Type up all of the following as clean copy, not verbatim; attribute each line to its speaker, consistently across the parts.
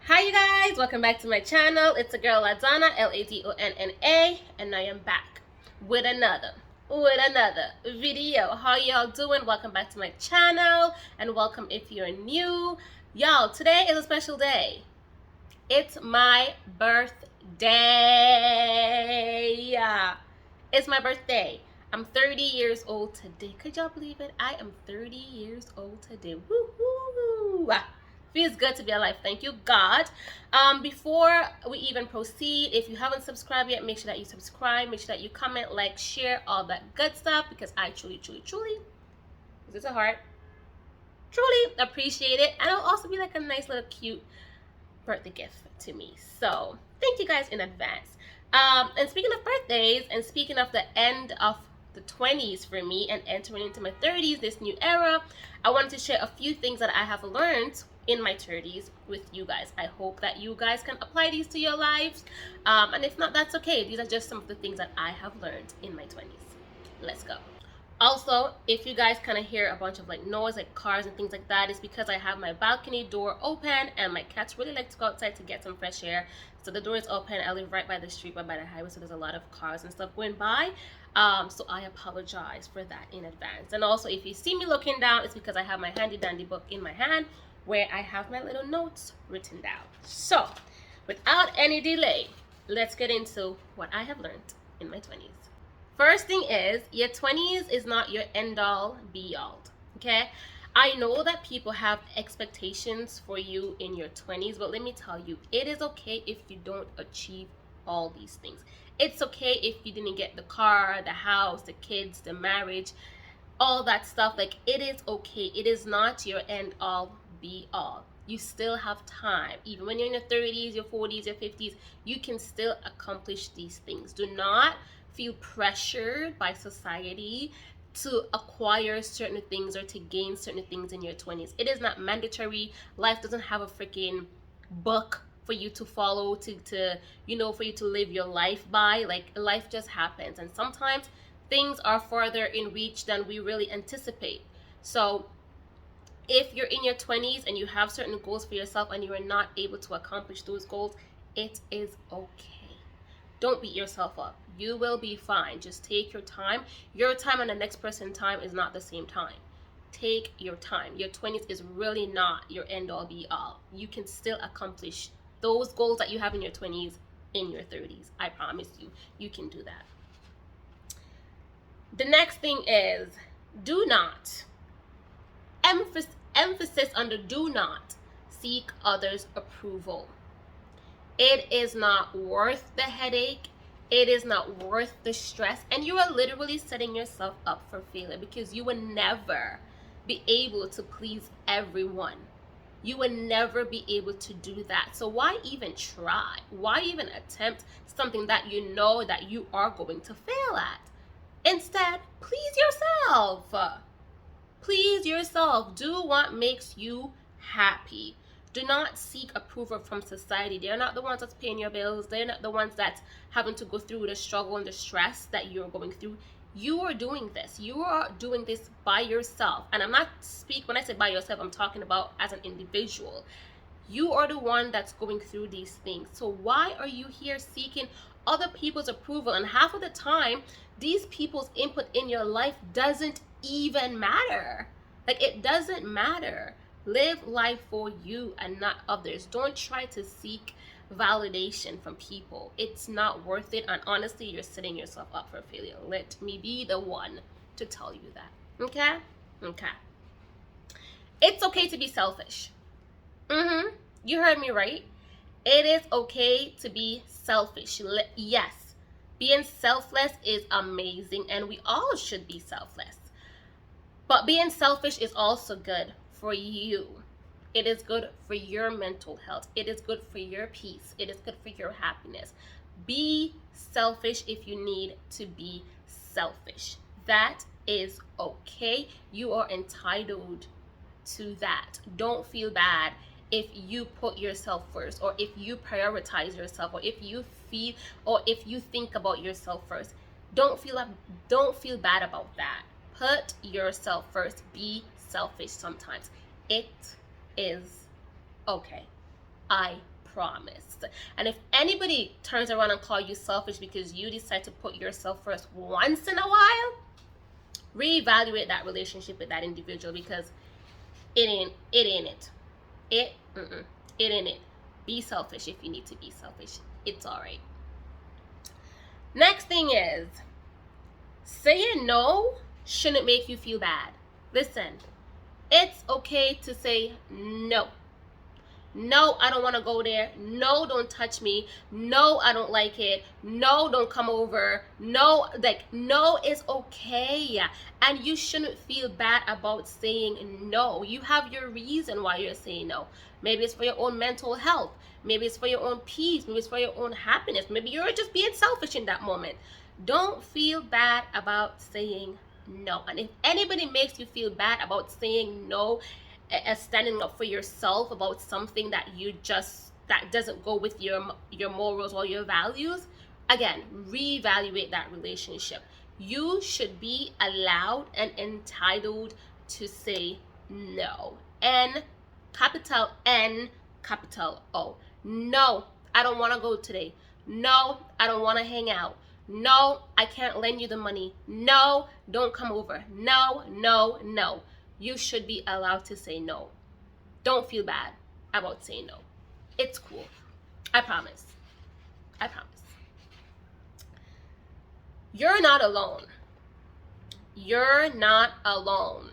Speaker 1: Hi you guys, welcome back to my channel. It's a girl Ladonnaa, Ladonna, and I am back with another video. How y'all doing? Welcome back to my channel and welcome if you're new. Y'all, today is a special day. It's my birthday. It's my birthday. I'm 30 years old today. Could y'all believe it? I am 30 years old today. Woo-hoo! Feels good to be alive. Thank you, God. Before we even proceed, if you haven't subscribed yet, make sure that you subscribe. Make sure that you comment, like, share, all that good stuff, because I truly, is this a heart? Truly appreciate it. And it'll also be like a nice little cute birthday gift to me. So thank you guys in advance. And speaking of birthdays, and speaking of the end of the 20s for me and entering into my 30s, this new era, I wanted to share a few things that I have learned in my 30s with you guys. I hope that you guys can apply these to your lives, and if not, that's okay. These are just some of the things that I have learned in my 20s. Let's go. Also, if you guys kind of hear a bunch of like noise, like cars and things like that, it's because I have my balcony door open and my cats really like to go outside to get some fresh air. So the door is open. I live right by the street, right by the highway, so there's a lot of cars and stuff going by. So I apologize for that in advance. And also, if you see me looking down, it's because I have my handy dandy book in my hand where I have my little notes written down. So without any delay, let's get into what I have learned in my 20s. First thing is, your 20s is not your end-all, be-all, okay? I know that people have expectations for you in your 20s, but let me tell you, it is okay if you don't achieve all these things. It's okay if you didn't get the car, the house, the kids, the marriage, all that stuff. Like, it is okay. It is not your end-all, be-all. You still have time. Even when you're in your 30s, your 40s, your 50s, you can still accomplish these things. Do not feel pressured by society to acquire certain things or to gain certain things in your 20s. It is not mandatory. Life doesn't have a freaking book for you to follow, to for you to live your life by. Like, life just happens, and sometimes things are farther in reach than we really anticipate. So if you're in your 20s and you have certain goals for yourself and you are not able to accomplish those goals, it is okay. Don't beat yourself up. You will be fine. Just take your time. Your time and the next person's time is not the same time. Take your time. Your 20s is really not your end-all, be-all. You can still accomplish those goals that you have in your 20s in your 30s. I promise you, you can do that. The next thing is, do not, emphasis on the do not seek others' approval. It is not worth the headache. It is not worth the stress. And you are literally setting yourself up for failure, because you will never be able to please everyone. You will never be able to do that. So why even try? Why even attempt something that you know that you are going to fail at? Instead, please yourself. Please yourself. Do what makes you happy. Do not seek approval from society. They're not the ones that's paying your bills. They're not the ones that's having to go through the struggle and the stress that you're going through. You are doing this. You are doing this by yourself. And I'm not when I say by yourself, I'm talking about as an individual. You are the one that's going through these things. So why are you here seeking other people's approval? And half of the time, these people's input in your life doesn't even matter. Like, it doesn't matter. Live life for you and not others. Don't try to seek validation from people. It's not worth it, and honestly, you're setting yourself up for failure. Let me be the one to tell you that. Okay? It's okay to be selfish. You heard me right. It is okay to be selfish. Yes, being selfless is amazing, and we all should be selfless. But being selfish is also good for you. It is good for your mental health. It is good for your peace. It is good for your happiness. Be selfish if you need to be selfish. That is okay. You are entitled to that. Don't feel bad if you put yourself first, or if you prioritize yourself, or if you feel, or if you think about yourself first. Don't feel bad about that. Put yourself first. Be selfish sometimes. It is okay. I promise. And if anybody turns around and call you selfish because you decide to put yourself first once in a while, reevaluate that relationship with that individual, because it ain't it. It ain't it. Be selfish if you need to be selfish. It's all right. Next thing is, saying no shouldn't make you feel bad. Listen, it's okay to say no. No, I don't want to go there. No, don't touch me. No, I don't like it. No, don't come over. No, like, no is okay. And you shouldn't feel bad about saying no. You have your reason why you're saying no. Maybe it's for your own mental health. Maybe it's for your own peace. Maybe it's for your own happiness. Maybe you're just being selfish in that moment. Don't feel bad about saying no. And if anybody makes you feel bad about saying no, as standing up for yourself about something that that doesn't go with your morals or your values, again, reevaluate that relationship. You should be allowed and entitled to say no. N, capital N, capital O. No, I don't want to go today. No, I don't want to hang out. No, I can't lend you the money. No, don't come over. No, no, no. You should be allowed to say no. Don't feel bad about saying no. It's cool. I promise. I promise. You're not alone. You're not alone.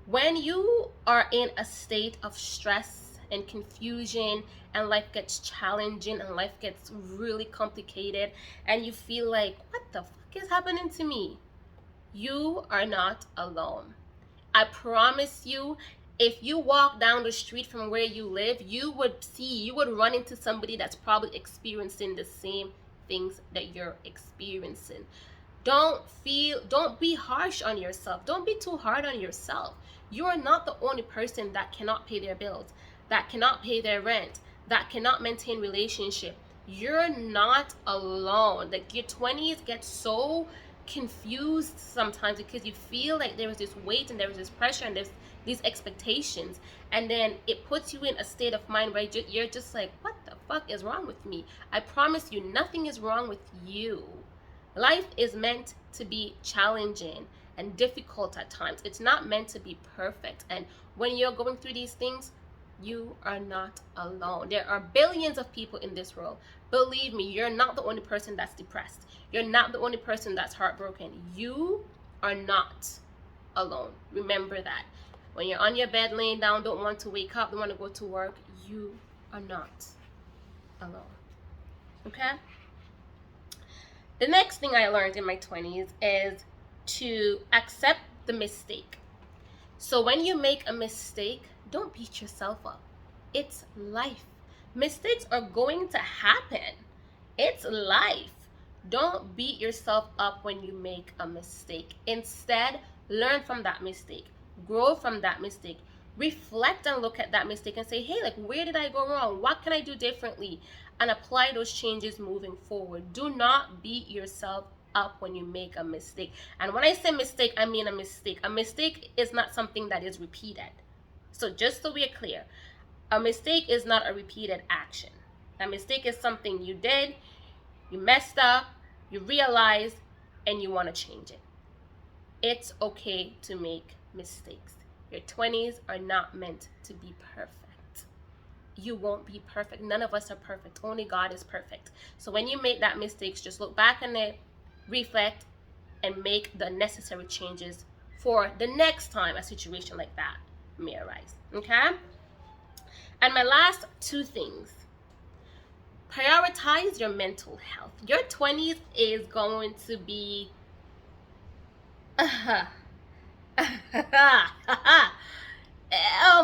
Speaker 1: When you are in a state of stress and confusion, and life gets challenging and life gets really complicated, and you feel like, what the fuck is happening to me? You are not alone. I promise you, if you walk down the street from where you live, you would run into somebody that's probably experiencing the same things that you're experiencing. Don't be harsh on yourself. Don't be too hard on yourself. You are not the only person that cannot pay their bills, that cannot pay their rent, that cannot maintain relationship. You're not alone. Like, your 20s get so confused sometimes because you feel like there is this weight and there is this pressure and there's these expectations, and then it puts you in a state of mind where you're just like, what the fuck is wrong with me? I promise you, nothing is wrong with you. Life is meant to be challenging and difficult at times. It's not meant to be perfect. And when you're going through these things, you are not alone. There are billions of people in this world. Believe me, you're not the only person that's depressed. You're not the only person that's heartbroken. You are not alone. Remember that. When you're on your bed laying down, don't want to wake up, don't want to go to work, you are not alone. Okay? The next thing I learned in my 20s is to accept the mistake. So when you make a mistake, don't beat yourself up. It's life. Mistakes are going to happen. It's life. Don't beat yourself up when you make a mistake. Instead, learn from that mistake. Grow from that mistake. Reflect and look at that mistake and say, hey, like, where did I go wrong? What can I do differently? And apply those changes moving forward. Do not beat yourself up when you make a mistake. And when I say mistake, I mean a mistake. A mistake is not something that is repeated. So just so we're clear, a mistake is not a repeated action. A mistake is something you did, you messed up, you realized, and you want to change it. It's okay to make mistakes. Your 20s are not meant to be perfect. You won't be perfect. None of us are perfect. Only God is perfect. So when you make that mistakes, just look back on it, reflect, and make the necessary changes for the next time a situation like that may arise. Okay? And my last two things. Prioritize your mental health. Your 20s is going to be oh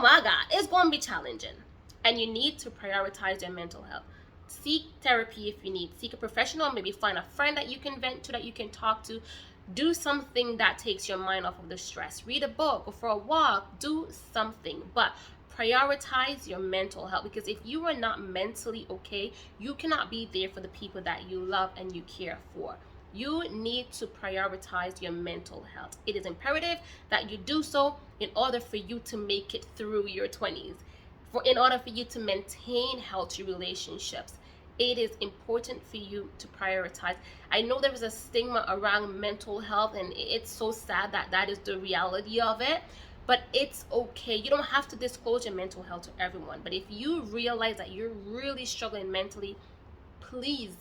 Speaker 1: my God, it's going to be challenging. And you need to prioritize your mental health. Seek therapy if you need. Seek a professional. Maybe find a friend that you can vent to, that you can talk to. Do something that takes your mind off of the stress. Read a book, go for a walk, do something. But prioritize your mental health, because if you are not mentally okay, you cannot be there for the people that you love and you care for. You need to prioritize your mental health. It is imperative that you do so in order for you to make it through your 20s. in order for you to maintain healthy relationships, it is important for you to prioritize. I know there is a stigma around mental health, and it's so sad that that is the reality of it, but it's okay. You don't have to disclose your mental health to everyone, but if you realize that you're really struggling mentally, please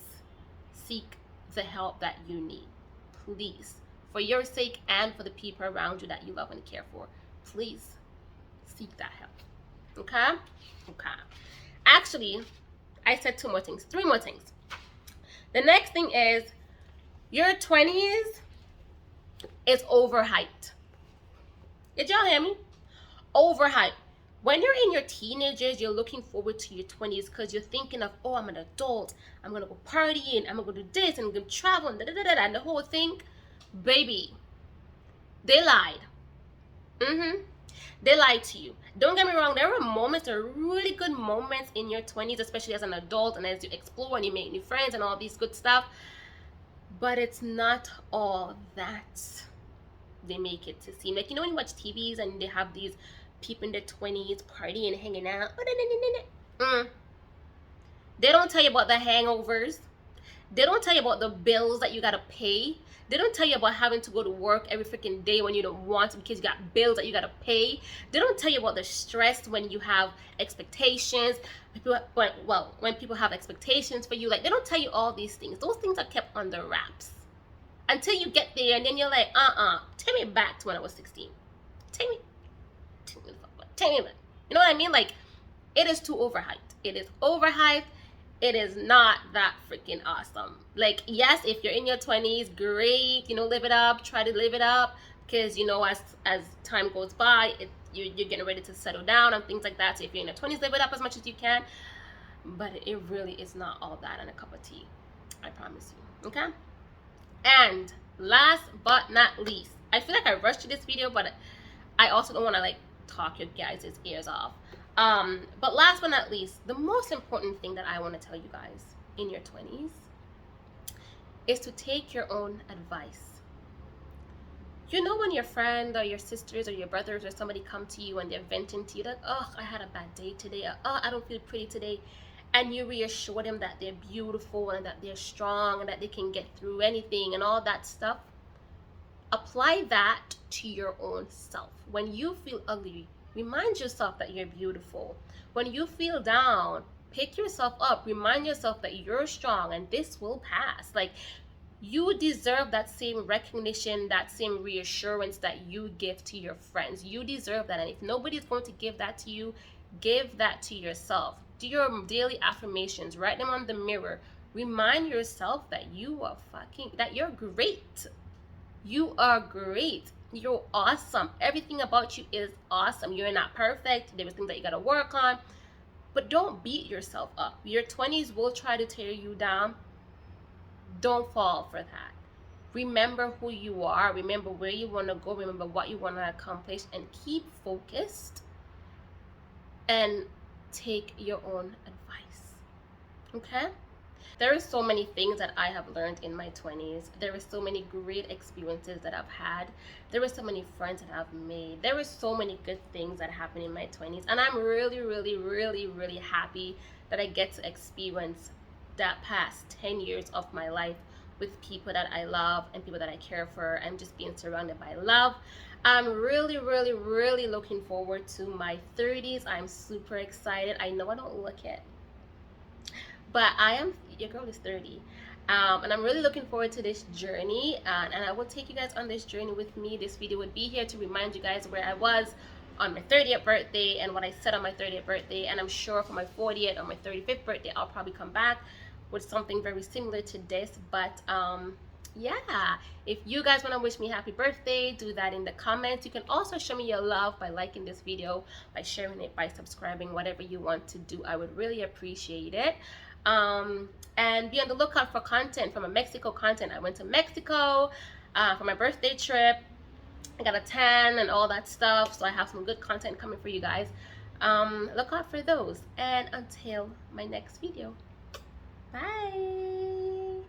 Speaker 1: seek the help that you need. Please, for your sake and for the people around you that you love and care for, please seek that help. Okay? Actually, I said three more things. The next thing is, your 20s is overhyped. Did y'all hear me? Overhyped. When you're in your teenagers, you're looking forward to your 20s because you're thinking of, oh, I'm an adult, I'm gonna go partying, I'm gonna go do this, and I'm gonna travel, and and the whole thing. Baby, they lied. They lied to you. Don't get me wrong, there are really good moments in your 20s, especially as an adult and as you explore and you make new friends and all these good stuff. But it's not all that they make it to seem. Like, you know, when you watch TVs and they have these people in their 20s partying and hanging out. They don't tell you about the hangovers. They don't tell you about the bills that you gotta pay. They don't tell you about having to go to work every freaking day when you don't want to because you got bills that you gotta pay. They don't tell you about the stress when you have expectations. When people have expectations for you, like, they don't tell you all these things. Those things are kept under wraps until you get there, and then you're like, take me back to when I was 16. Take me back. You know what I mean? Like, it is too overhyped. It is overhyped. It is not that freaking awesome. Like, yes, if you're in your 20s, great, you know, live it up, try to live it up, because, you know, as time goes by, you're getting ready to settle down and things like that. So if you're in your 20s, live it up as much as you can, but it really is not all that in a cup of tea, I promise you. Okay? And last but not least, I feel like I rushed through this video, but I also don't want to, like, talk your guys' ears off. But last but not least, the most important thing that I want to tell you guys in your 20s is to take your own advice. You know, when your friend or your sisters or your brothers or somebody come to you and they're venting to you like, oh, I had a bad day today, or, oh, I don't feel pretty today, and you reassure them that they're beautiful and that they're strong and that they can get through anything and all that stuff. Apply that to your own self. When you feel ugly, remind yourself that you're beautiful. When you feel down, pick yourself up. Remind yourself that you're strong and this will pass. Like, you deserve that same recognition, that same reassurance that you give to your friends. You deserve that. And if nobody's going to give that to you, give that to yourself. Do your daily affirmations. Write them on the mirror. Remind yourself that that you're great. You are great. You're awesome. Everything about you is awesome. You're not perfect. There's things that you gotta work on, but don't beat yourself up. Your 20s will try to tear you down. Don't fall for that. Remember who you are. Remember where you want to go. Remember what you want to accomplish, and keep focused and take your own advice. Okay? There are so many things that I have learned in my 20s. There are so many great experiences that I've had. There are so many friends that I've made. There are so many good things that happened in my 20s. And I'm really, really, really, really happy that I get to experience that past 10 years of my life with people that I love and people that I care for, and just being surrounded by love. I'm really, really, really looking forward to my 30s. I'm super excited. I know I don't look it, but your girl is 30, and I'm really looking forward to this journey, and I will take you guys on this journey with me. This video would be here to remind you guys where I was on my 30th birthday and what I said on my 30th birthday, and I'm sure for my 40th or my 35th birthday I'll probably come back with something very similar to this. But yeah, if you guys want to wish me happy birthday, do that in the comments. You can also show me your love by liking this video, by sharing it, by subscribing, whatever you want to do. I would really appreciate it. And be on the lookout for content, from a Mexico content. I went to Mexico for my birthday trip. I got a tan and all that stuff, so I have some good content coming for you guys. Look out for those, and until my next video, bye.